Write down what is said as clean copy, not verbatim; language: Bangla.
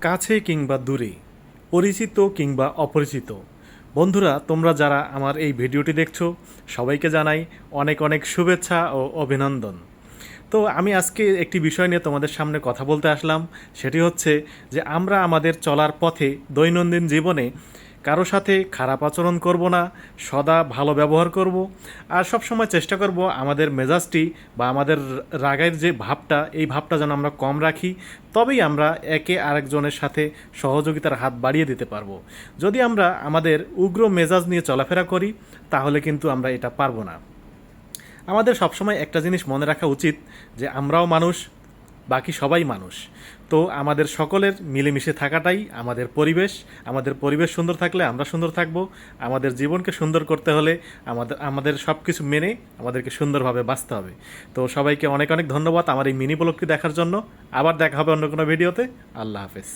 কাছে কিংবা দূরে, পরিচিত কিংবা অপরিচিত বন্ধুরা, তোমরা যারা আমার এই ভিডিওটি দেখছো সবাইকে জানাই অনেক অনেক শুভেচ্ছা ও অভিনন্দন। তো আমি আজকে একটি বিষয় নিয়ে তোমাদের সামনে কথা বলতে আসলাম। সেটি হচ্ছে যে আমরা আমাদের চলার পথে দৈনন্দিন জীবনে কারো সাথে খারাপ আচরণ করব না, সদা ভালো ব্যবহার করব, আর সব সময় চেষ্টা করব আমাদের মেজাজটি বা আমাদের রাগের যে ভাবটা, এই ভাবটা যেন আমরা কম রাখি। তবেই আমরা একে আরেকজনের সাথে সহযোগিতার হাত বাড়িয়ে দিতে পারবো। যদি আমরা আমাদের উগ্র মেজাজ নিয়ে চলাফেরা করি তাহলে কিন্তু আমরা এটা পারবো না। আমাদের সবসময় একটা জিনিস মনে রাখা উচিত যে আমরাও মানুষ, বাকি সবাই মানুষ। তো আমাদের সকলের মিলেমিশে থাকাটাই আমাদের পরিবেশ সুন্দর থাকলে আমরা সুন্দর থাকব। আমাদের জীবনকে সুন্দর করতে হলে আমাদের সব কিছু মেনে আমাদেরকে সুন্দরভাবে বাঁচতে হবে। তো সবাইকে অনেক অনেক ধন্যবাদ আমার এই মিনি ব্লগটি দেখার জন্য। আবার দেখা হবে অন্য কোনো ভিডিওতে। আল্লাহ হাফেজ।